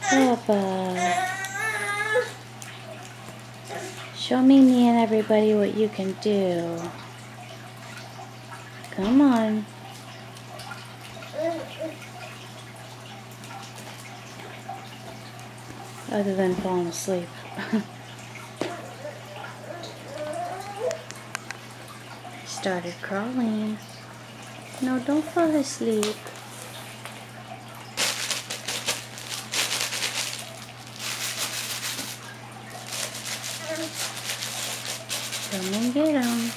Papa. Show Mimi and everybody what you can do. Come on. Other than falling asleep. Started crawling. No, don't fall asleep. Come and get him.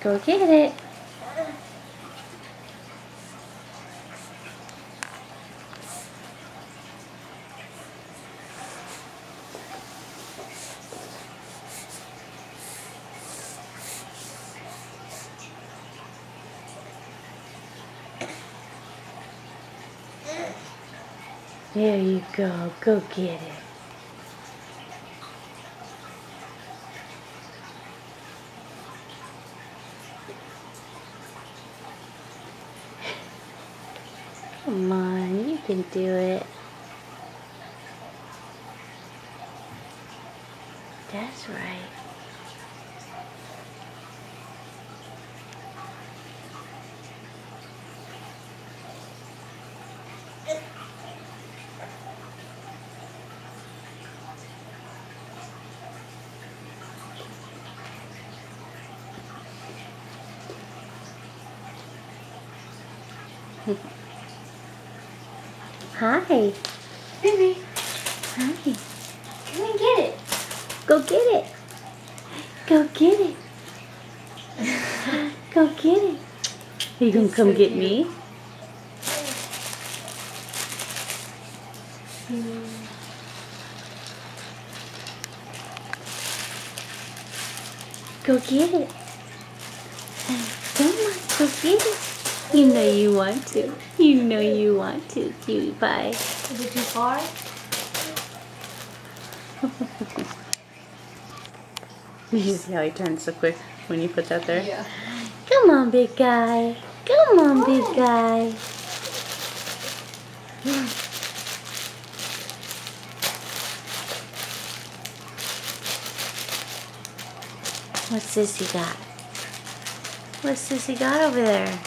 Go get it. There you go. Go get it. Come on, you can do it. That's right. Hi. Baby. Hi. Come and get it. Go get it. Go get it. Go get it. You gonna come get me? Go get it. Come on, go get it. You know you want to. You know you want to, cutie pie. Is it too far? You see how he turns so quick when you put that there? Yeah. Come on, big guy. Come on, big guy. What's Sissy got? What's Sissy got over there?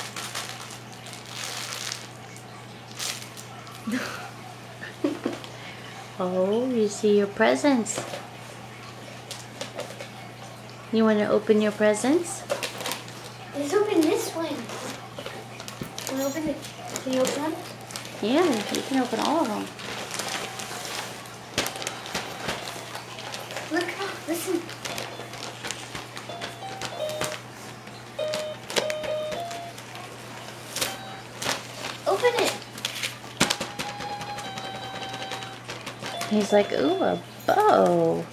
Oh, you see your presents. You want to open your presents? Let's open this one. Can we open it? Can you open one? Yeah, you can open all of them. Look, listen. Open it. He's like, ooh, a bow.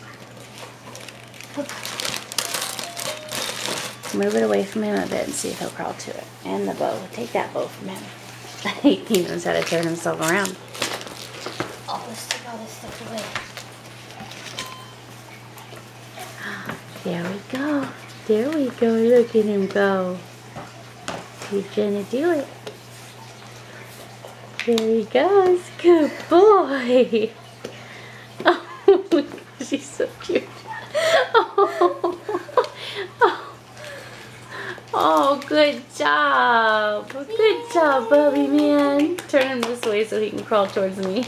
Move it away from him a bit and see if he'll crawl to it. And the bow. Take that bow from him. He knows how to turn himself around. Oh, let's take all this stuff away. There we go. There we go. Look at him go. He's gonna do it. There he goes. Good boy. Oh, she's so cute. Oh, good job. Good job, Bubby man. Turn him this way so he can crawl towards me.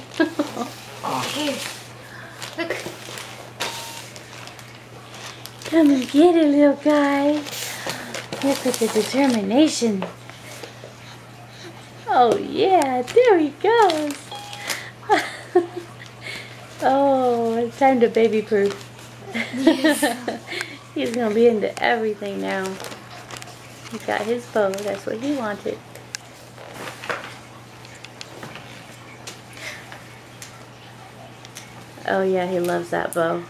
Oh, here. Look. Come and get it, little guy. Look at the determination. Oh, yeah. There he goes. Oh, it's time to baby proof. Yes. He's gonna be into everything now. He got his bow, that's what he wanted. Oh yeah, he loves that bow.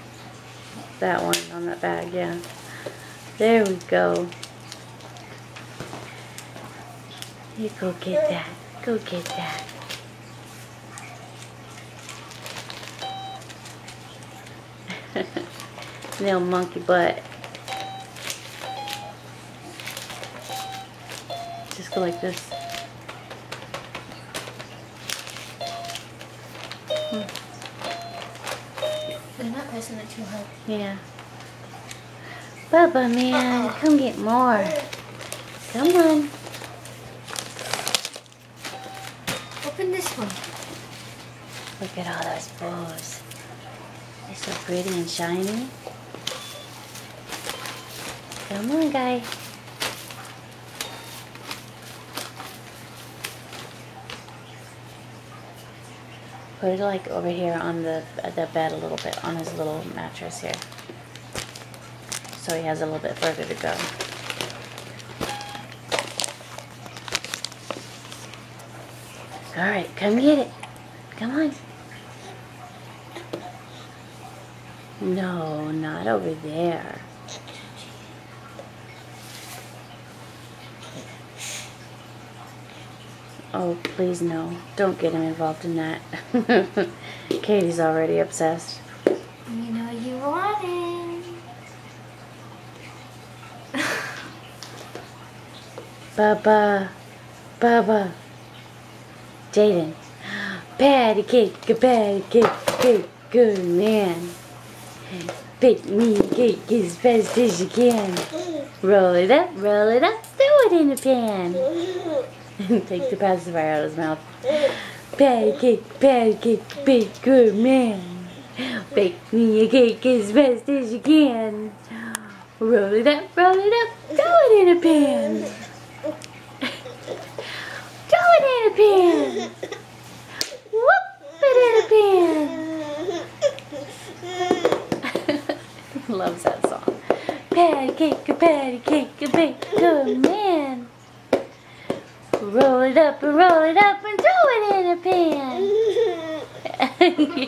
That one on that bag, yeah. There we go. You go get that. Go get that. Little monkey butt. Just go like this. They're not pressing it too hard. Yeah. Bubba, man, come get more. Come on. Open this one. Look at all those bows. They're so pretty and shiny. Come on, guy. Put it like over here on the bed a little bit, on his little mattress here. So he has a little bit further to go. Alright, come get it. Come on. No, not over there. Oh, please no. Don't get him involved in that. Katie's already obsessed. You know you want it. Bubba. Bubba. Jaden. Patty cake, good man. Bake me a cake as fast as you can. Roll it up, throw it in the pan. Take the pacifier out of his mouth. Patty cake, bake good man. Bake me a cake as fast as you can. Roll it up, throw it in a pan. Throw it in a pan. Whoop it in a pan. Loves that song. Patty cake, bake good man. Roll it up and throw it in a pan.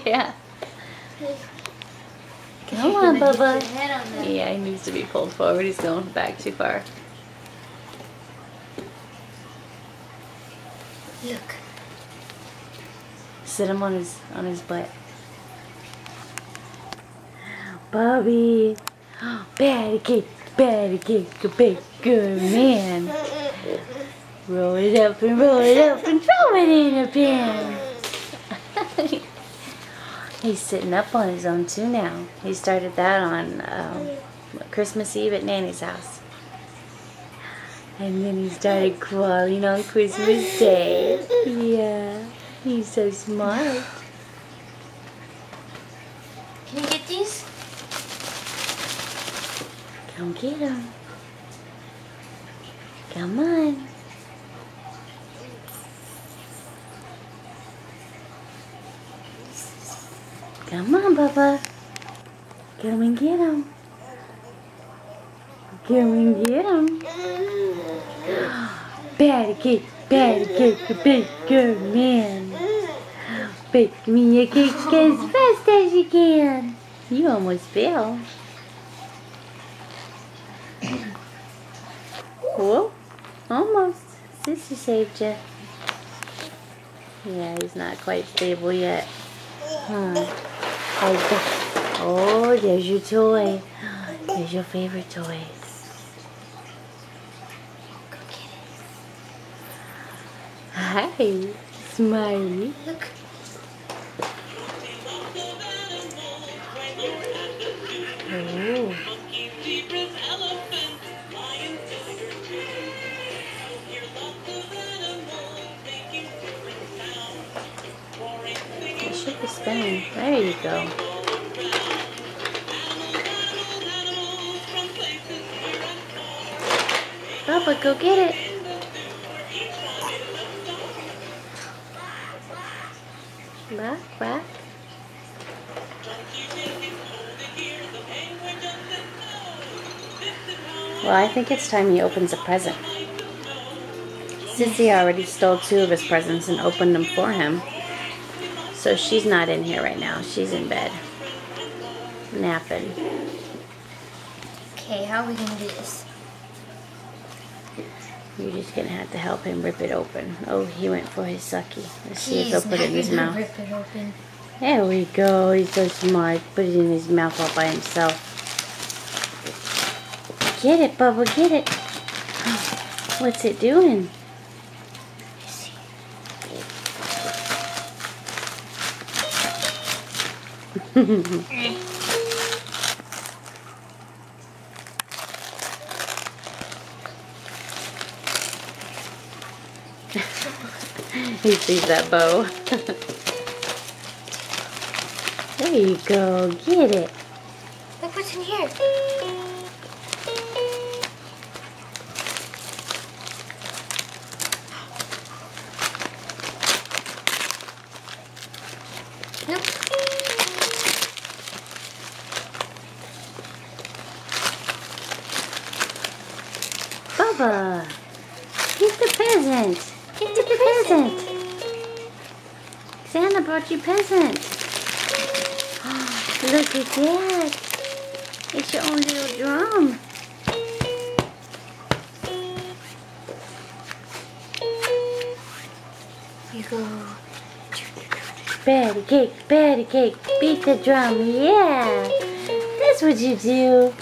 Yeah. Come on, Bubba. Yeah, he needs to be pulled forward. He's going back too far. Look. Sit him on his butt. Bobby. Patty cake, bake good man. Roll it up and throw it in a pan. He's sitting up on his own too now. He started that on Christmas Eve at Nanny's house. And then he started crawling on Christmas Day. Yeah, he's so smart. Can you get these? Come get him. Come on. Come on, Bubba. Come and get him. Come and get him. Patty cake, bake good man. Bake me a cake as fast as you can. You almost fell. Whoa, almost. Sissy saved you. Yeah, he's not quite stable yet. Huh. Oh, there's your toy. There's your favorite toy. Go get it. Hi, Smiley. Look. Oh. You should be spinning. There you go. Bubba, go get it. Quack, quack. Well, I think it's time he opens a present. Sissy already stole 2 of his presents and opened them for him. So she's not in here right now. She's in bed. Napping. Okay, how are we gonna do this? You're just gonna have to help him rip it open. Oh, he went for his sucky. Let's see if he'll put it in his mouth. Rip it open. There we go. He's so smart. Put it in his mouth all by himself. Get it, Bubba. Get it. What's it doing? He sees that bow. There you go. Get it. Look what's in here. Nope. Bubba, get the present. Get the present. Santa brought you present. Look at that. It's your own little drum. You go. Patty cake, beat the drum. Yeah, that's what you do.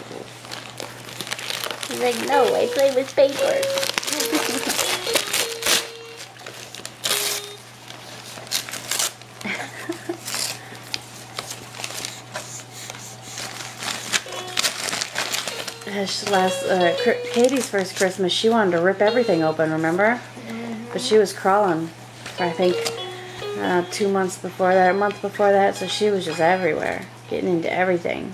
He's like, no, I play with paper. Katie's first Christmas, she wanted to rip everything open, remember? But she was crawling for, I think, 2 months before that, a month before that, so she was just everywhere, getting into everything.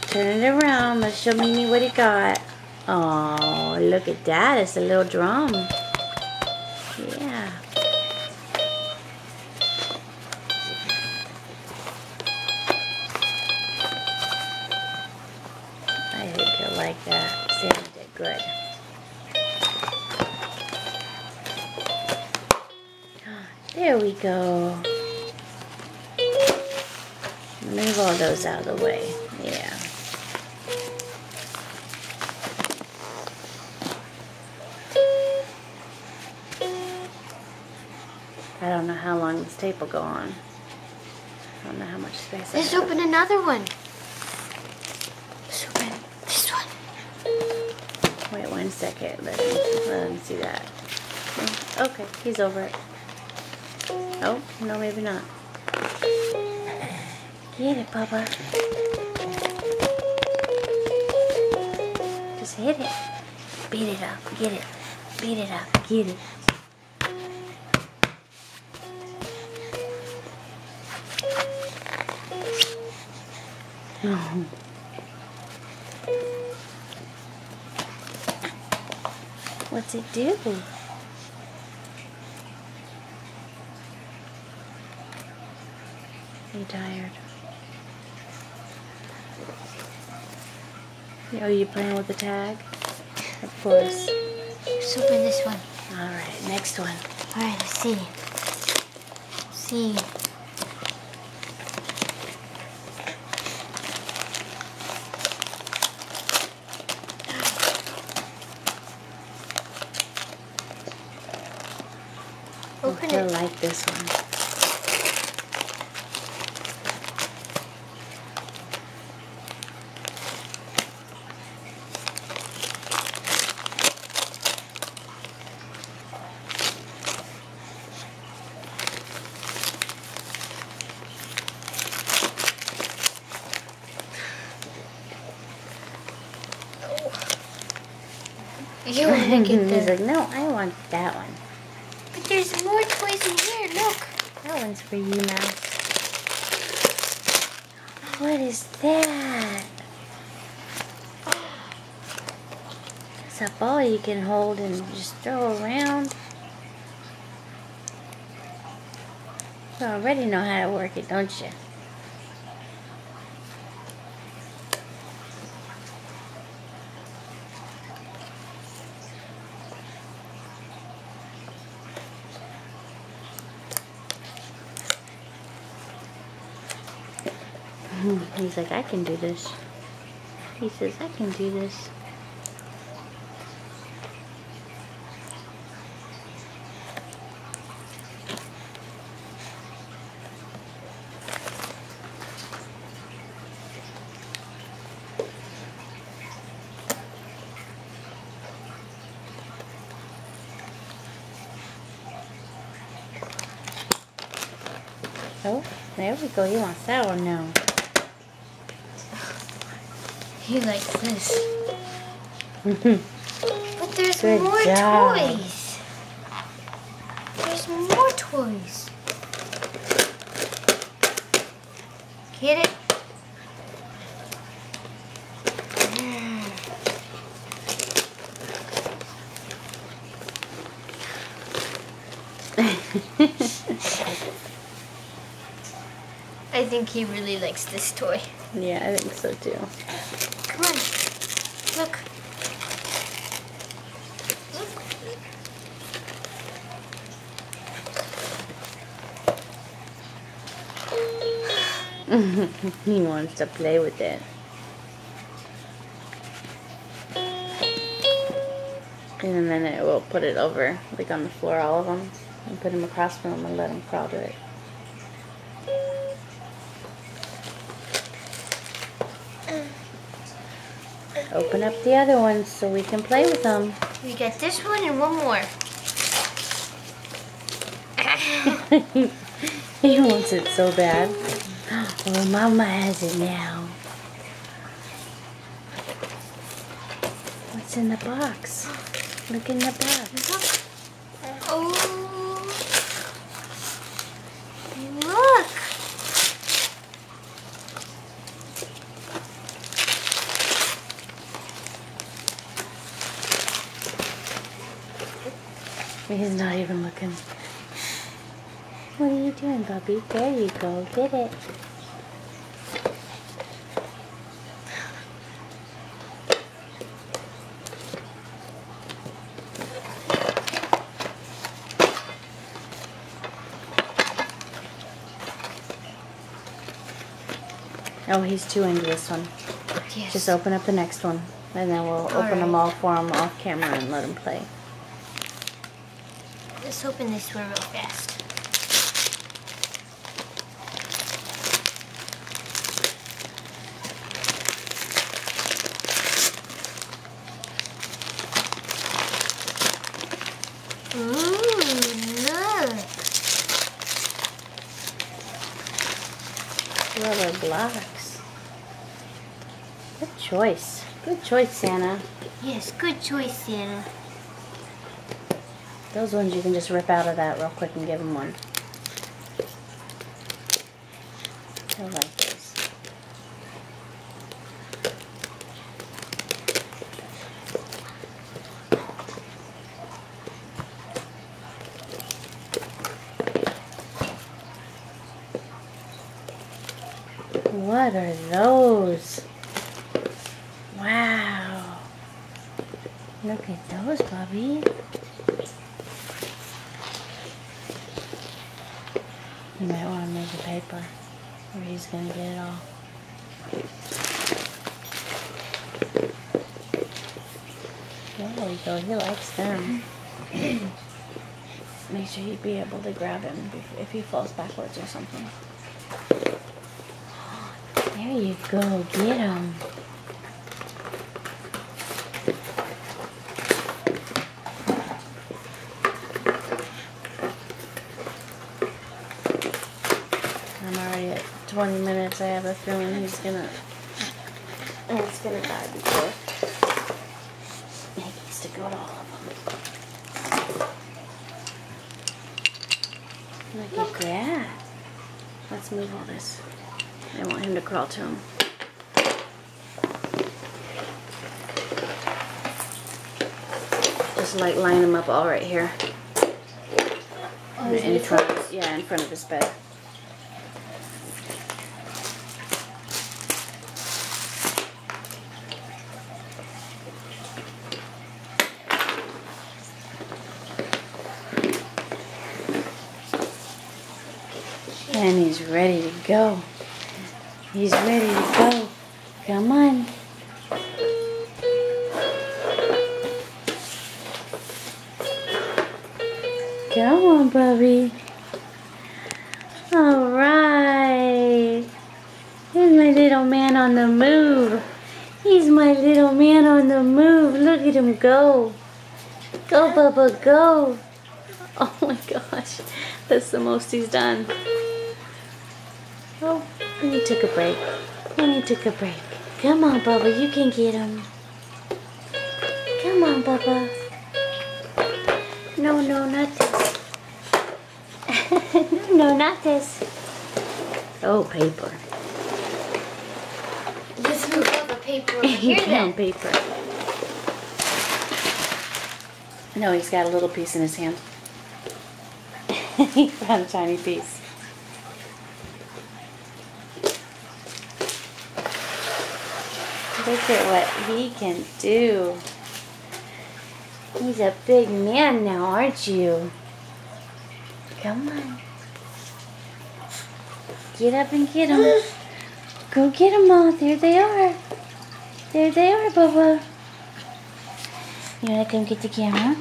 Turn it around, let's show Mimi what he got. Oh, look at that, it's a little drum. Yeah. I think you'll like that. Santa did good. There we go. Move all those out of the way. Yeah. I don't know how long this tape will go on. I don't know how much space I Let's have. open another one. Let's open this one. Wait 1 second. Let him see that. Okay, he's over it. Oh, no, maybe not. Get it, Bubba. Just hit it. Beat it up. Get it. Beat it up. Get it. Oh. What's it do? Are you tired? Oh, you playing with the tag? Of course. Let's open this one. Alright, next one. Alright, let's see. See. Open He'll it. like this one. You want to get He's the... like, no, I want that one. But there's more toys in here, look. That one's for you, Mouse. What is that? It's a ball you can hold and just throw around. You already know how to work it, don't you? He's like, I can do this. He says, I can do this. Oh, there we go. He wants that one now. He likes this. But there's Good more job. toys. There's more toys. Get it? I think he really likes this toy. Yeah, I think so too. Come on. Look. He wants to play with it. In a minute, we'll put it over, like on the floor, all of them, and put him across from him and let him crawl to it. Open up the other ones so we can play with them. We got this one and one more. He wants it so bad. Oh, Mama has it now. What's in the box? Look in the box. Look. Oh. Look. He's not even looking. What are you doing, Bubby? There you go. Get it. Oh, he's too into this one. Yes. Just open up the next one, and then we'll open them all for him off camera and let him play. Let's open this one real fast. Ooh, look. Rubber blocks. Good choice. Good choice, Santa. Yes, good choice, Santa. Those ones you can just rip out of that real quick and give him one. He'll like those. What are those? Wow. Look at those, Bobby. You might want to move the paper, or he's going to get it all. There we go. He likes them. Make sure you be able to grab him if he falls backwards or something. There you go. Get him. I'm already at 20 minutes. I have a feeling it's gonna die before he gets to go to all of them. Look at that. Let's move all this. I want him to crawl to him. Just like line him up all right here. In front of his bed. And he's ready to go. He's ready to go. Come on. Come on, Bubby. All right. Here's my little man on the move. He's my little man on the move. Look at him go. Go, Bubba, go. Oh my gosh. That's the most he's done. Oh, and he took a break. And he took a break. Come on, Bubba, you can get him. Come on, Bubba. No, no, not this. No, not this. Oh, paper. Let's move up the paper over He here found then. paper. No, he's got a little piece in his hand. He found a tiny piece. Look at what he can do. He's a big man now, aren't you? Come on. Get up and get them. Go get them all. There they are. There they are, Bubba. You want to come get the camera?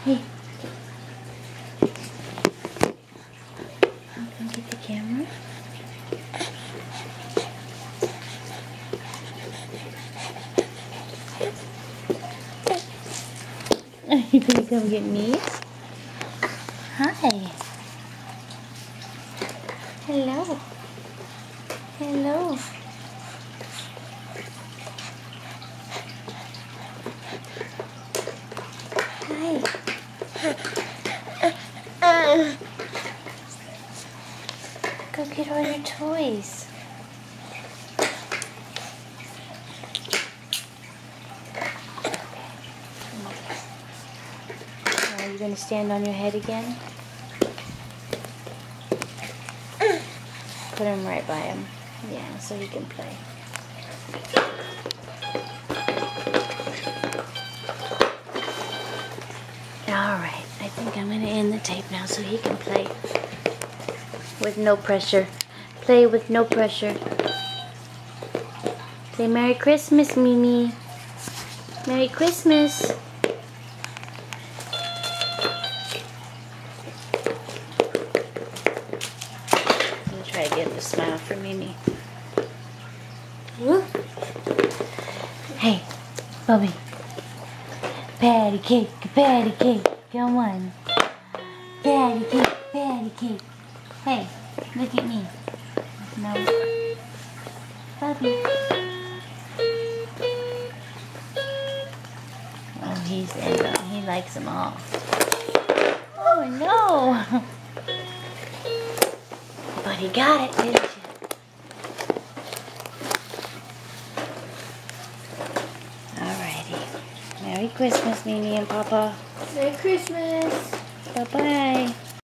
Hey. Come get the camera. You gonna come get me? Hi. Hello. Hello. Hi. Go get all your toys. Are you going to stand on your head again? Put him right by him. Yeah, so he can play. Alright, I think I'm going to end the tape now so he can play with no pressure. Play with no pressure. Say Merry Christmas, Mimi. Merry Christmas. Try to get the smile for Mimi. Woo. Hey, Bubby. Patty cake, patty cake. Come on. Patty cake, patty cake. Hey, look at me. No. Bubby. Oh, he's in them. He likes them all. Oh, no. But he got it, didn't you? Alrighty. Merry Christmas, Mimi and Papa. Merry Christmas. Bye-bye.